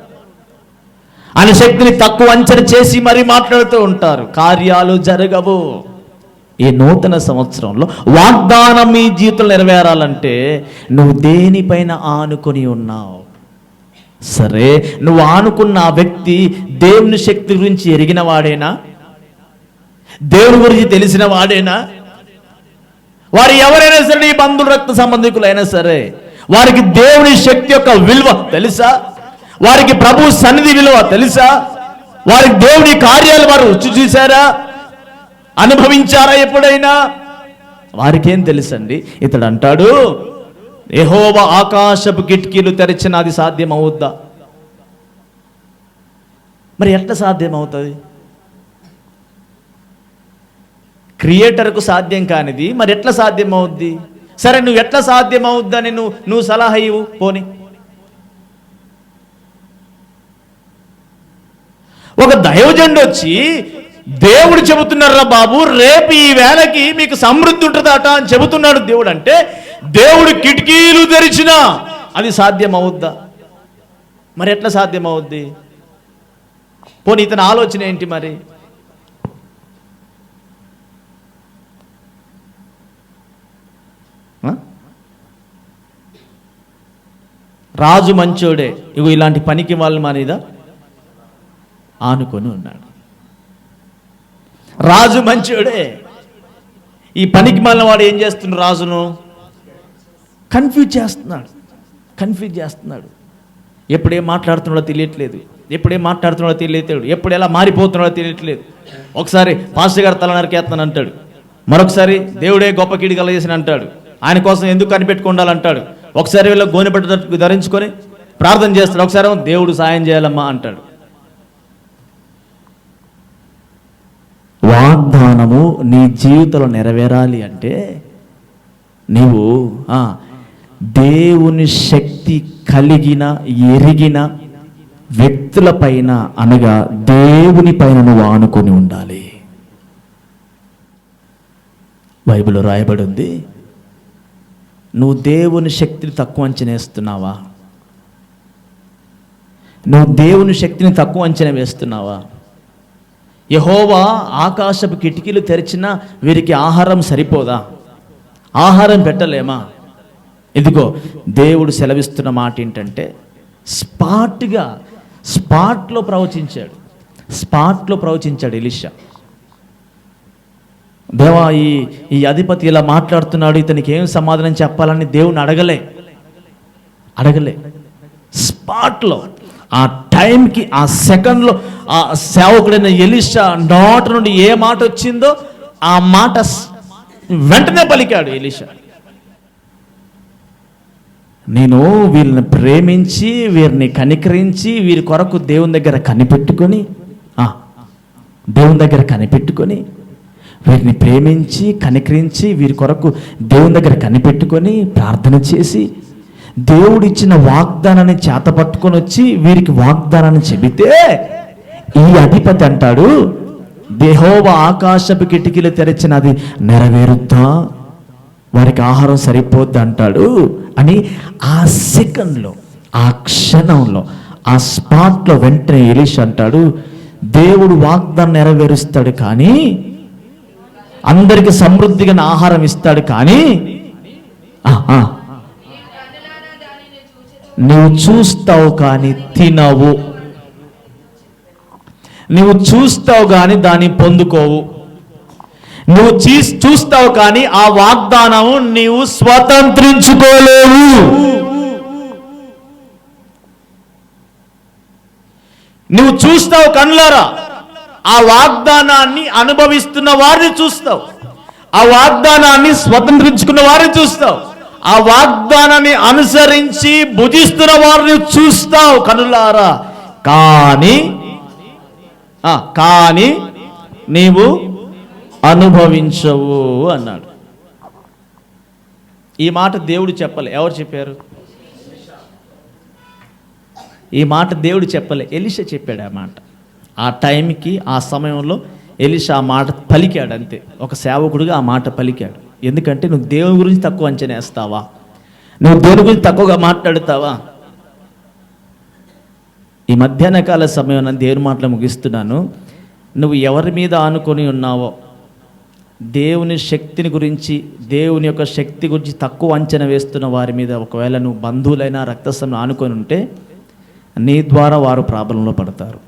ఆయన శక్తిని తక్కువ అంచనా చేసి మరీ మాట్లాడుతూ ఉంటారు. కార్యాలు జరగవు. ఈ నూతన సంవత్సరంలో వాగ్దానం మీ జీవితంలో నెరవేరాలంటే నువ్వు దేనిపైన ఆనుకొని ఉన్నావు? సరే, నువ్వు ఆనుకున్న ఆ వ్యక్తి దేవుని శక్తి గురించి ఎరిగిన వాడేనా? దేవుని గురించి తెలిసిన వాడేనా? వారు ఎవరైనా సరే, నీ బంధువులు, రక్త సంబంధికులైనా సరే, వారికి దేవుని శక్తి యొక్క విలువ తెలుసా? వారికి ప్రభు సన్నిధి విలువ తెలుసా? వారికి దేవుని కార్యాలు వారు రుచి చూశారా? అనుభవించారా ఎప్పుడైనా? వారికేం తెలుసండి? ఇతడు అంటాడు, యెహోవా ఆకాశపు కిటికీలు తెరిచిన అది సాధ్యం అవుద్దా? మరి ఎట్లా సాధ్యం అవుతుంది? క్రియేటర్కు సాధ్యం కానిది మరి ఎట్లా సాధ్యం అవుద్ది? సరే, నువ్వు ఎట్లా సాధ్యం అవుద్దని నువ్వు సలహా ఇవ్వు పోని. ఒక దైవజనుడు వచ్చి, దేవుడు చెబుతున్నారా బాబు, రేపు ఈ వేళకి మీకు సమృద్ధి ఉంటుందట అని చెబుతున్నాడు దేవుడు అంటే, దేవుడు కిటికీలు తెరిచినా అది సాధ్యం అవుద్దా? మరి ఎట్లా సాధ్యం అవుద్ది? పోనీ ఇతని ఆలోచన ఏంటి మరి? రాజు మంచోడే, ఇగో ఇలాంటి పనికి వాళ్ళ మీద ఆనుకొని ఉన్నాడు. రాజు మంచోడే, ఈ పనికి మాలిన వాడు ఏం చేస్తున్నాడు? రాజును కన్ఫ్యూజ్ చేస్తున్నాడు. ఎప్పుడేం మాట్లాడుతున్నాడో తెలియట్లేదు, ఎప్పుడు ఎలా మారిపోతున్నాడో తెలియట్లేదు. ఒకసారి పాస్టర్ గారు తల నరికేస్తాను అంటాడు, మరొకసారి దేవుడే గొప్ప కీడు కలగజేసిన అంటాడు, ఆయన కోసం ఎందుకు కనిపెట్టుకుండాలంటాడు. ఒకసారి వీళ్ళ గోనెపట్టు ధరించుకొని ప్రార్థన చేస్తాడు, ఒకసారి దేవుడు సాయం చేయాలమ్మా అంటాడు. వాగ్దానము నీ జీవితంలో నెరవేరాలి అంటే నీవు దేవుని శక్తి కలిగిన ఎరిగిన వ్యక్తులపైన, అనగా దేవుని పైన నువ్వు ఆనుకొని ఉండాలి. బైబిల్లో రాయబడి ఉంది, నువ్వు దేవుని శక్తిని తక్కువ అంచనా వేస్తున్నావా? యెహోవా ఆకాశపు కిటికీలు తెరిచినా వీరికి ఆహారం సరిపోదా? ఆహారం పెట్టలేమా? ఇదిగో దేవుడు సెలవిస్తున్న మాట ఏంటంటే, స్పాట్లో ప్రవచించాడు ఎలీషా. దేవా, ఈ అధిపతి ఇలా మాట్లాడుతున్నాడు, ఇతనికి ఏం సమాధానం చెప్పాలని దేవుని అడగలే. స్పాట్లో, ఆ టైంకి, ఆ సెకండ్లో ఆ సేవకుడైన ఎలీషా నోట నుండి ఏ మాట వచ్చిందో ఆ మాట వెంటనే పలికాడు ఎలీషా. నేను వీళ్ళని ప్రేమించి, వీరిని కనికరించి, వీరి కొరకు దేవుని దగ్గర కనిపెట్టుకొని వీరిని ప్రేమించి, కనికరించి, వీరి కొరకు దేవుని దగ్గర కనిపెట్టుకొని ప్రార్థన చేసి, దేవుడిచ్చిన వాగ్దానాన్ని చేతపట్టుకొని వచ్చి వీరికి వాగ్దానాన్ని చెబితే, ఈ అధిపతి అంటాడు, యెహోవా ఆకాశపు కిటికీలు తెరిచినది నెరవేరుద్దా? వారికి ఆహారం సరిపోద్ది అంటాడు అని ఆ సెకండ్లో, ఆ క్షణంలో, ఆ స్పాట్లో వెంటనే ఎలీషా అంటాడు, దేవుడు వాగ్దానం నెరవేరుస్తాడు, కానీ అందరికి సమృద్ధిగా ఆహారం ఇస్తాడు, కానీ నువ్వు చూస్తావు కానీ తినవు. నువ్వు చూస్తావు కానీ దాన్ని పొందుకోవు. నువ్వు చూస్తావు కానీ ఆ వాగ్దానము నీవు స్వతంత్రించుకోలేవు. నువ్వు చూస్తావు కన్నులారా, ఆ వాగ్దానాన్ని అనుభవిస్తున్న వారిని చూస్తావు, ఆ వాగ్దానాన్ని స్వతంత్రించుకున్న వారిని చూస్తావు, ఆ వాగ్దానాన్ని అనుసరించి భుజిస్తున్న వారిని చూస్తావు కన్నులారా, కానీ నీవు అనుభవించవు అన్నాడు. ఈ మాట దేవుడు చెప్పలే. ఎవరు చెప్పారు? ఈ మాట దేవుడు చెప్పలే, ఎలీషా చెప్పాడు ఆ మాట. ఆ టైంకి, ఆ సమయంలో ఎలీషా ఆ మాట పలికాడు అంతే. ఒక సేవకుడిగా ఆ మాట పలికాడు. ఎందుకంటే నువ్వు దేవుని గురించి తక్కువ అంచనా వేస్తావా? నువ్వు దేవుని గురించి తక్కువగా మాట్లాడుతావా? ఈ మధ్యాహ్న కాల సమయం దేవుని మాటలు ముగిస్తున్నాను. నువ్వు ఎవరి మీద ఆనుకొని ఉన్నావో, దేవుని శక్తిని గురించి, దేవుని యొక్క శక్తి గురించి తక్కువ అంచనా వేస్తున్న వారి మీద ఒకవేళ నువ్వు బంధువులైనా రక్తస్థం ఆనుకొని ఉంటే నీ ద్వారా వారు ప్రాబ్లంలో పడతారు.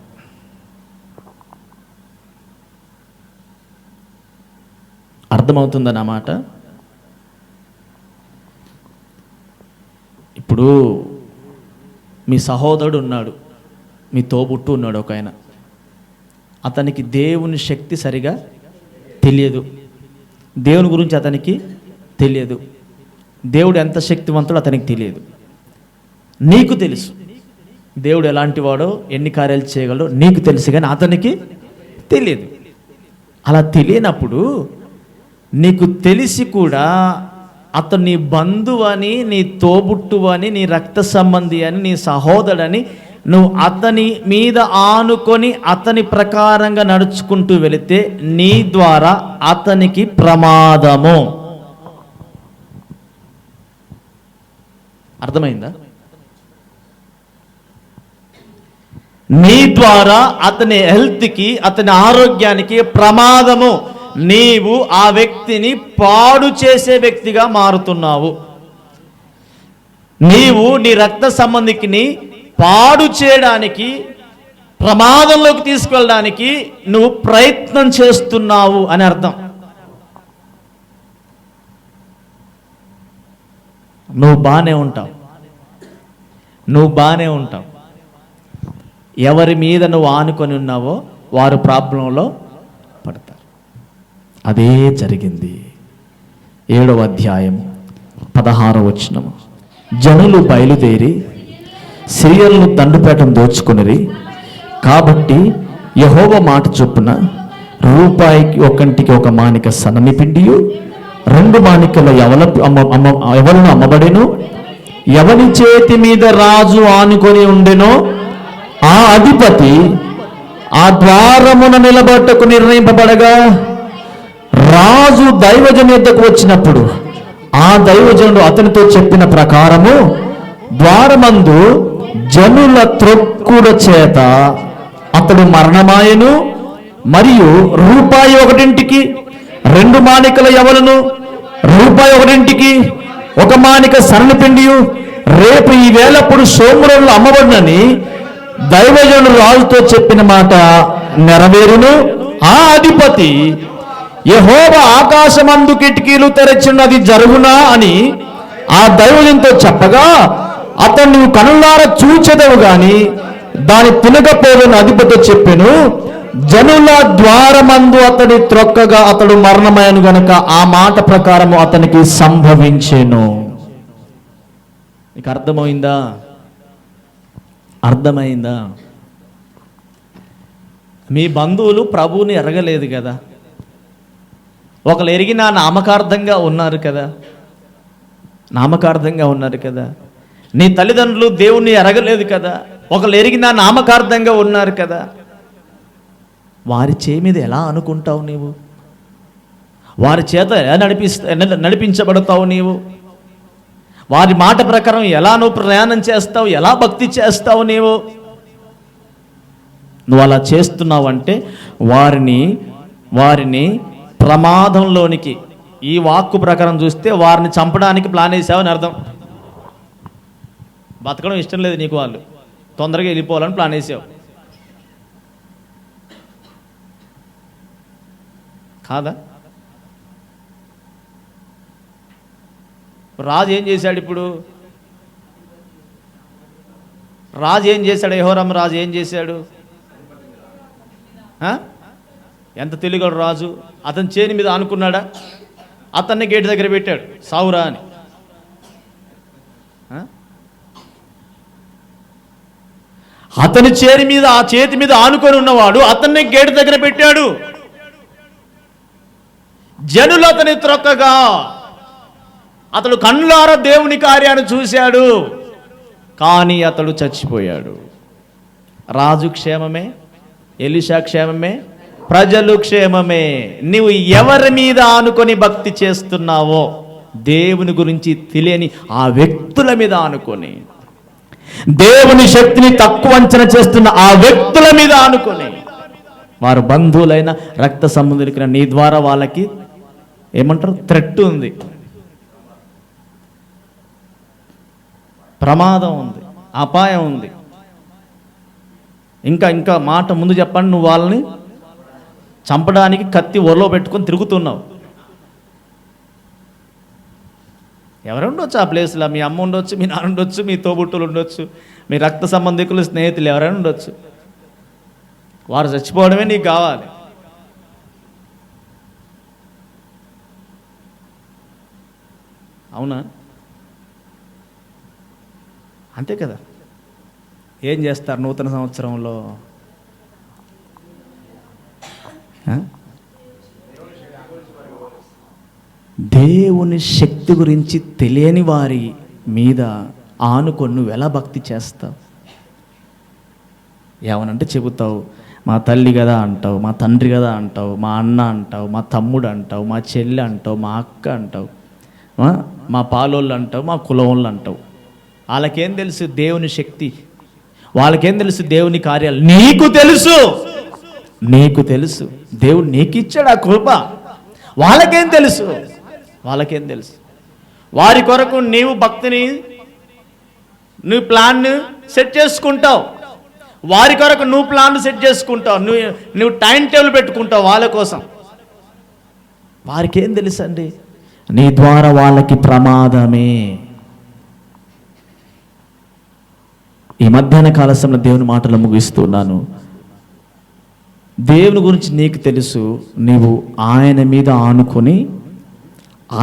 అర్థమవుతుందన్నమాట. ఇప్పుడు మీ సహోదరుడు ఉన్నాడు, మీ తోబుట్టు ఉన్నాడు ఒక ఆయన. అతనికి దేవుని శక్తి సరిగా తెలియదు, దేవుని గురించి అతనికి తెలియదు, దేవుడు ఎంత శక్తివంతుడో అతనికి తెలియదు. నీకు తెలుసు దేవుడు ఎలాంటి వాడో, ఎన్ని కార్యాలు చేయగలడో నీకు తెలుసు, కానీ అతనికి తెలియదు. అలా తెలియనప్పుడు నీకు తెలిసి కూడా అతను నీ బంధువు అని, నీ తోబుట్టు అని, నీ రక్త సంబంధి అని, నీ సహోదరుడని నువ్వు అతని మీద ఆనుకొని అతని ప్రకారంగా నడుచుకుంటూ వెళితే నీ ద్వారా అతనికి ప్రమాదము. అర్థమైందా? నీ ద్వారా అతని హెల్త్కి, అతని ఆరోగ్యానికి ప్రమాదము. నీవు ఆ వ్యక్తిని పాడు చేసే వ్యక్తిగా మారుతున్నావు. నీవు నీ రక్త సంబంధికిని పాడు చేయడానికి, ప్రమాదంలోకి తీసుకెళ్ళడానికి నువ్వు ప్రయత్నం చేస్తున్నావు అని అర్థం. నువ్వు బాగానే ఉంటావు. ఎవరి మీద నువ్వు ఆనుకొని ఉన్నావో వారు ప్రాబ్లంలో పడతారు. అదే జరిగింది. 7వ అధ్యాయం 16వ వచనం. జనులు బయలుదేరి సిరియలను దండుపేటను దోచుకొనిరి. కాబట్టి యెహోవా మాట చొప్పున రూపాయికి ఒకంటికి ఒక మానిక సన్నని పిండియు 2 మానికల ఎవలను అమ్మబడెను. ఎవని చేతి మీద రాజు ఆనుకొని ఉండెనో ఆ అధిపతి ఆ ద్వారమున నిలబట్టకు నిర్ణయింపబడగా, రాజు దైవజను యొద్దకు వచ్చినప్పుడు ఆ దైవజనుడు అతనితో చెప్పిన ప్రకారము ద్వారమందు జనుల త్రొక్కుడ చేత అతడు మరణమాయెను. మరియు రూపాయి ఒకటింటికి 2 మానికల యవలను, రూపాయి ఒకటింటికి 1 మానిక సన్నని పిండియు రేపు ఈ వేళప్పుడు సోమరులు అమ్మబడినని దైవజనుడు రాజుతో చెప్పిన మాట నెరవేరును. ఆ అధిపతి యెహోవా ఆకాశమందు కిటికీలు తెరచినది జరుగునా అని ఆ దైవజనుతో చెప్పగా, అతను నువ్వు కనులారా చూచెదవు గాని దాని తినకపోవని అధిపతి చెప్పెను. జనుల ద్వారమందు అతడి త్రొక్కగా అతడు మరణమయ్యను గనుక ఆ మాట ప్రకారము అతనికి సంభవించెను. నీకు అర్థమైందా? మీ బంధువులు ప్రభువుని ఎరగలేదు కదా, ఒకరు ఎరిగినా నామకార్థంగా ఉన్నారు కదా. నీ తల్లిదండ్రులు దేవుణ్ణి ఎరగలేదు కదా, ఒకరు ఎరిగినా నామకార్థంగా ఉన్నారు కదా. వారి చేయి మీద ఎలా అనుకుంటావు నీవు? వారి చేత ఎలా నడిపించబడతావు నీవు? వారి మాట ప్రకారం ఎలా నువ్వు ప్రయాణం చేస్తావు? ఎలా భక్తి చేస్తావు నీవు? నువ్వు అలా చేస్తున్నావంటే వారిని ప్రమాదంలోనికి, ఈ వాక్కు ప్రకారం చూస్తే వారిని చంపడానికి ప్లాన్ వేసావని అర్థం. బతకడం ఇష్టం లేదు నీకు, వాళ్ళు తొందరగా వెళ్ళిపోవాలని ప్లాన్ వేసావు కాదా? రాజు ఏం చేశాడు? యెహోరాము రాజు ఏం చేశాడు? ఎంత తెలియగలడు రాజు? అతని చేని మీద ఆనుకున్నాడా? అతన్ని గేటు దగ్గర పెట్టాడు, సావురా అని. అతని చేతి మీద ఆనుకొని ఉన్నవాడు అతన్ని గేటు దగ్గర పెట్టాడు. జనులు అతని త్రొక్కగా అతడు కన్నులారా దేవుని కార్యాన్ని చూశాడు, కానీ అతడు చచ్చిపోయాడు. రాజు క్షేమమే, ఎలీషా క్షేమమే, ప్రజలు క్షేమమే. నీవు ఎవరి మీద ఆనుకొని భక్తి చేస్తున్నావో, దేవుని గురించి తెలియని ఆ వ్యక్తుల మీద ఆనుకొని, దేవుని శక్తిని తక్కువ అంచనా చేస్తున్న ఆ వ్యక్తుల మీద ఆనుకొని, వారు బంధువులైన రక్త సంబంధులైన నీ ద్వారా వాళ్ళకి ఏమంటారు, థ్రెట్ ఉంది, ప్రమాదం ఉంది, అపాయం ఉంది. ఇంకా మాట ముందు చెప్పండి, నువ్వు వాళ్ళని చంపడానికి కత్తి ఒరలో పెట్టుకొని తిరుగుతున్నావు. ఎవరు ఉండొచ్చు ఆ ప్లేస్లో, మీ అమ్మ ఉండొచ్చు, మీ నాన్న ఉండొచ్చు, మీ తోబుట్టులు ఉండొచ్చు, మీ రక్త సంబంధికులు, స్నేహితులు ఎవరైనా ఉండొచ్చు. వారు చచ్చిపోవడమే నీకు కావాలి. అవునా? అంతే కదా. ఏం చేస్తారు నూతన సంవత్సరంలో? దేవుని శక్తి గురించి తెలియని వారి మీద ఆనుకొని నువ్వు ఎలా భక్తి చేస్తావు? ఏమనంటే చెబుతావు, మా తల్లి కదా అంటావు, మా తండ్రి కదా అంటావు, మా అన్న అంటావు, మా తమ్ముడు అంటావు, మా చెల్లి అంటావు, మా అక్క అంటావు, మా పాలోళ్ళు అంటావు, మా కులవాళ్ళు అంటావు. వాళ్ళకేం తెలుసు దేవుని శక్తి? వాళ్ళకేం తెలుసు దేవుని కార్యాలు? నీకు తెలుసు, నీకు తెలుసు. దేవుడు నీకు ఇచ్చాడు ఆ కృప. వాళ్ళకేం తెలుసు? వాళ్ళకేం తెలుసు? వారి కొరకు నీవు భక్తిని, నువ్వు ప్లాన్ సెట్ చేసుకుంటావు. వారి కొరకు నువ్వు ప్లాన్ సెట్ చేసుకుంటావు, నువ్వు టైం టేబుల్ పెట్టుకుంటావు వాళ్ళ కోసం. వారికి ఏం తెలుసు అండి? నీ ద్వారా వాళ్ళకి ప్రమాదమే. ఈ మధ్యాహ్న కాల సమయంలో దేవుని మాటలు ముగిస్తున్నాను. దేవుని గురించి నీకు తెలుసు, నీవు ఆయన మీద ఆనుకొని,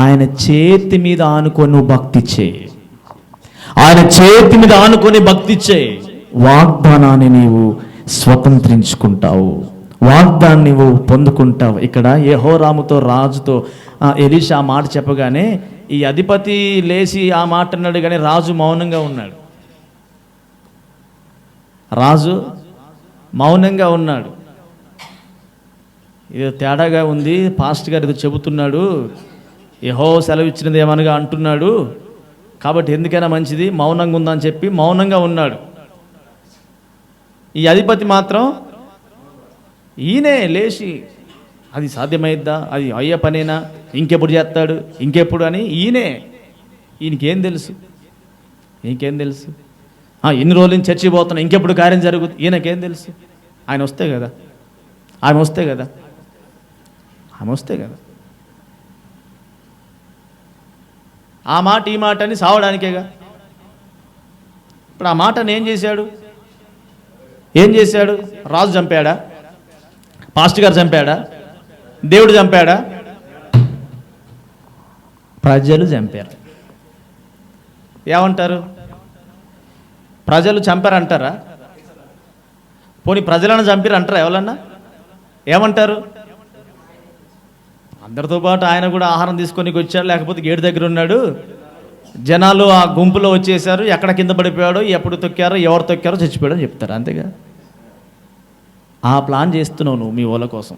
ఆయన చేతి మీద ఆనుకొని నువ్వు భక్తి చేయి. ఆయన చేతి మీద ఆనుకొని భక్తి చేయి. వాగ్దానాన్ని నీవు స్వతంత్రించుకుంటావు, వాగ్దాన్ని నీవు పొందుకుంటావు. ఇక్కడ యెహోరాముతో, రాజుతో ఎలీషా ఆ మాట చెప్పగానే ఈ అధిపతి లేచి ఆ మాట అన్నాడు, కానీ రాజు మౌనంగా ఉన్నాడు. రాజు మౌనంగా ఉన్నాడు. ఇది తేడాగా ఉంది, పాస్టర్ గారు ఇది చెబుతున్నాడు, యెహోవా సెలవు ఇచ్చినది ఏమనగా అంటున్నాడు, కాబట్టి ఎందుకైనా మంచిది మౌనంగా ఉందని చెప్పి మౌనంగా ఉన్నాడు. ఈ అధిపతి మాత్రం ఈయనే లేచి, అది సాధ్యమైద్దా, అది అయ్యే పనేనా, ఇంకెప్పుడు చేస్తాడు, ఇంకెప్పుడు అని ఈయనకేం తెలుసు? ఇంకేం తెలుసు? ఎన్ని రోజుల నుంచి చర్చి పోతున్నా, ఇంకెప్పుడు కార్యం జరుగుతుంది, ఈయనకేం తెలుసు? ఆయన వస్తే కదా, ఆమె వస్తే కదా, ఆమె వస్తే కదా. ఆ మాట ఈ మాట అని సావడానికేగా. ఇప్పుడు ఆ మాటను ఏం చేశాడు? రాజు చంపాడా? పాస్టర్ గారు చంపాడా? దేవుడు చంపాడా? ప్రజలు చంపారు. ఏమంటారు? ప్రజలు చంపారంటారా? పోనీ ప్రజలను చంపారు అంటారా ఎవరన్నా? ఏమంటారు? అందరితో పాటు ఆయన కూడా ఆహారం తీసుకొని వచ్చాడు, లేకపోతే గేటు దగ్గర ఉన్నాడు, జనాలు ఆ గుంపులో వచ్చేసారు, ఎక్కడ కింద పడిపోయాడో, ఎప్పుడు తొక్కారో, ఎవరు తొక్కారో, చచ్చిపోయాడో చెప్తారు. అంతేగా. ఆ ప్లాన్ చేస్తున్నావు నువ్వు మీ వాళ్ళ కోసం.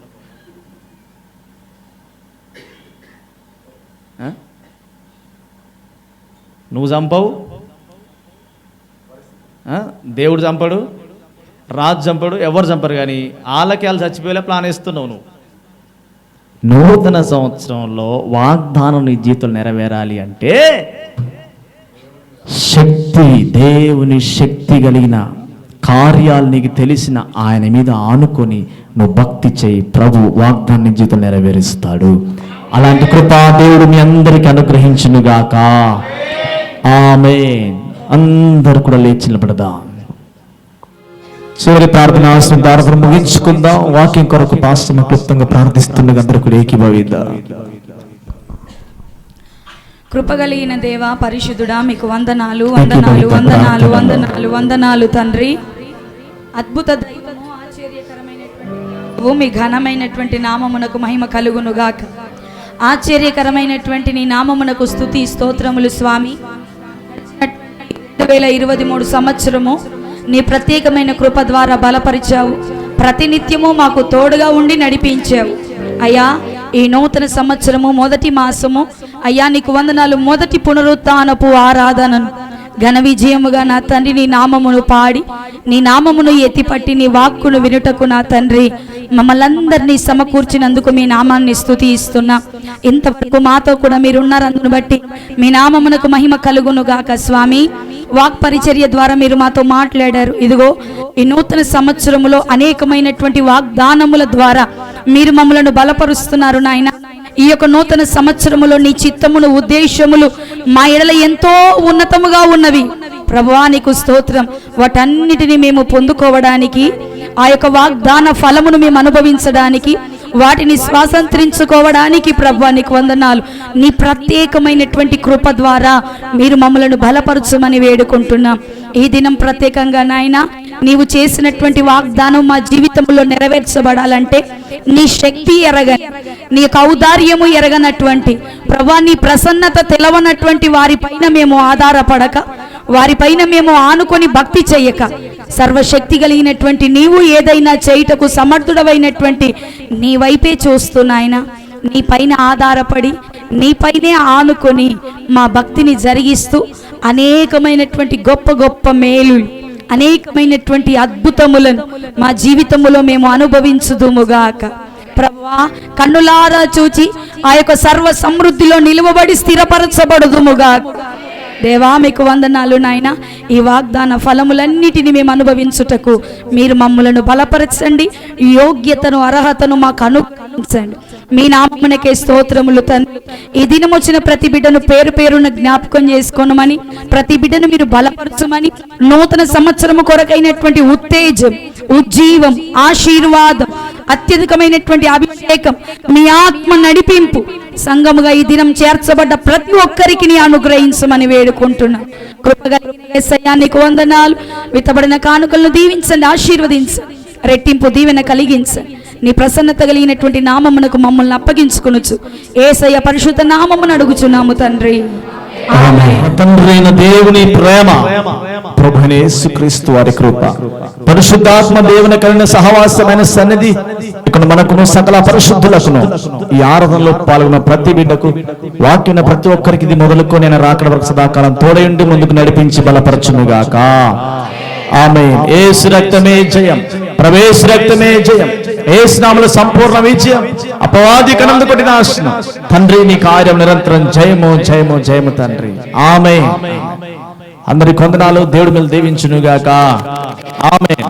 నువ్వు చంపవు, దేవుడు చంపడు, రాజు చంపడు, ఎవరు చంపరు, కానీ వాళ్ళకి వాళ్ళు చచ్చిపోయేలా ప్లాన్ వేస్తున్నావు నువ్వు. నూతన సంవత్సరంలో వాగ్దానం నీ జీవితంలో నెరవేరాలి అంటే శక్తి, దేవుని శక్తి కలిగిన కార్యాలు నీకు తెలిసిన ఆయన మీద ఆనుకొని నువ్వు భక్తి చేయి. ప్రభు వాగ్దానం నీ జీవితం నెరవేరుస్తాడు. అలాంటి కృపా దేవుడు మీ అందరికీ అనుగ్రహించునుగాక. ఆమేన్. అందరూ కూడా లేచి నిలబడదాం. చివరి ప్రార్థన ముగించుకుందాం. వాక్యం కొరకు పాస్టర్ క్లుప్తంగా ప్రార్థిస్తుండగా అందరూ కూడా ఏకీభవిద్దాం. కృపగలిగిన దేవా, పరిశుద్ధుడా, మీకు వందనాలు వందనాలు వందనాలు వందనాలు వందనాలు తండ్రి. అద్భుత దైవము, ఆశ్చర్యకరమైనటువంటి మీ ఘనమైనటువంటి నామమునకు మహిమ కలుగునుగాక. ఆశ్చర్యకరమైనటువంటి నీ నామమునకు స్తుతి స్తోత్రములు స్వామి. 2023 సంవత్సరము నీ ప్రత్యేకమైన కృప ద్వారా బలపరిచావు. ప్రతినిత్యము మాకు తోడుగా ఉండి నడిపించావు అయ్యా. ఈ నూతన సంవత్సరము మొదటి మాసము అయ్యా నీకు వందనాలు. మొదటి పునరుత్థానపు ఆరాధనను ఘన విజయముగా నా తండ్రి నీ నామమును పాడి నీ నామమును ఎత్తిపట్టి నీ వాక్కును వినుటకు నా తండ్రి మమ్మల్ని అందరినీ సమకూర్చినందుకు మీ నామాన్ని స్తుతిస్తున్నా. ఇంతవరకు మాతో కూడా మీరున్నారు, అందును బట్టి మీ నామమునకు మహిమ కలుగును గాక. స్వామి, వాక్ పరిచర్య ద్వారా మీరు మాతో మాట్లాడారు. ఇదిగో ఈ నూతన సంవత్సరములో అనేకమైనటువంటి వాగ్దానముల ద్వారా మీరు మమ్మలను బలపరుస్తున్నారు నాయన. ఈ యొక్క నూతన సంవత్సరములో నీ చిత్తమును ఉద్దేశములు మా ఎడల ఎంతో ఉన్నతముగా ఉన్నవి ప్రభువా, నీకు స్తోత్రం. వాటన్నిటిని మేము పొందుకోవడానికి, ఆ యొక్క వాగ్దాన ఫలమును మేము అనుభవించడానికి, వాటిని స్వాతంత్రించుకోవడానికి ప్రభువా నీకు వందనాలు. నీ ప్రత్యేకమైనటువంటి కృప ద్వారా మీరు మమ్మలను బలపరచమని వేడుకుంటున్నాం. ఈ దినం ప్రత్యేకంగా నాయన నీవు చేసినటువంటి వాగ్దానం మా జీవితంలో నెరవేర్చబడాలంటే నీ శక్తి ఎరగని, నీ ఔదార్యము ఎరగనటువంటి ప్రభువా, నీ ప్రసన్నత తెలవనటువంటి వారిపైన మేము ఆధారపడక, వారిపైన మేము ఆనుకొని భక్తి చెయ్యక, సర్వశక్తి కలిగినటువంటి నీవు ఏదైనా చేయుటకు సమర్థుడవైనటువంటి నీ వైపే చూస్తున్నాయన, నీ పైన ఆధారపడి నీపైనే ఆనుకొని మా భక్తిని జరిగిస్తూ అనేకమైనటువంటి గొప్ప గొప్ప మేలు, అనేకమైనటువంటి అద్భుతములను మా జీవితములో మేము అనుభవించుదుముగాక. ప్రభువా, కన్నులారా చూచి ఆ యొక్క సర్వ సమృద్ధిలో నిలువబడి స్థిరపరచబడుదుముగాక. దేవా మీకు వందనాలు నాయన. ఈ వాగ్దాన ఫలములన్నిటిని మేము అనుభవించుటకు మీరు మమ్మలను బలపరచండి, యోగ్యతను అర్హతను మాకు అనుగ్రహించండి. మీ నామమునకే స్తోత్రములు తండ్రి. ఈ దినం వచ్చిన ప్రతి బిడ్డను పేరు పేరున జ్ఞాపకం చేసుకోనమని, ప్రతి బిడ్డను మీరు బలపరచమని, నూతన సంవత్సరము కొరకైనటువంటి ఉత్తేజం, ఉజ్జీవం, ఆశీర్వాదం, అత్యధికమైనటువంటి అభిషేకం, మీ ఆత్మ నడిపింపు సంఘముగా ఈ దినం చేర్చబడ్డ ప్రతి ఒక్కరికి నీ అనుగ్రహించమని వేడుకుంటున్నా. కృపగలిగిన యేసయ్యా నీకు వందనాలు. విత్తబడిన కానుకలను దీవించండి, ఆశీర్వదించండి, రెట్టింపు దీవెన కలిగించండి. నీ ప్రసన్నత కలిగినటువంటి నామమునకు మమ్మల్ని అప్పగించుకొనుచు యేసయ్య పరిశుద్ధ నామమును అడుగుచున్నాము తండ్రి. తండ్రి అయిన దేవుని ప్రేమ, ప్రభువైన యేసుక్రీస్తు వారి కృప, పరిశుద్ధాత్మ దేవుని కలిగిన సహవాసమైన సన్నిధి ఇక్కడ మనకును సకల పరిశుద్ధులకును ఈ ఆరాధనలో పాల్గొన్న ప్రతి బిడ్డకు, వాక్యం ప్రతి ఒక్కరికి ఇది మొదలుకొని నేను రాకడ వరకు సదాకాలం తోడయుండి ముందుకు నడిపించి బలపరచునుగాక. ఆమేన్. యేసు రక్తమే జయం, ప్రవేశ రక్తమే జయం, యేసు నామములో సంపూర్ణ విజయం, అపవాది కనందుకొట్టి నాశనం. తండ్రి నీ కార్యం నిరంతరం జయము జయము జయము తండ్రి. ఆమేన్. అందరి కొందనాలు దేవుడి మీద దీవించునుగాక. ఆమేన్.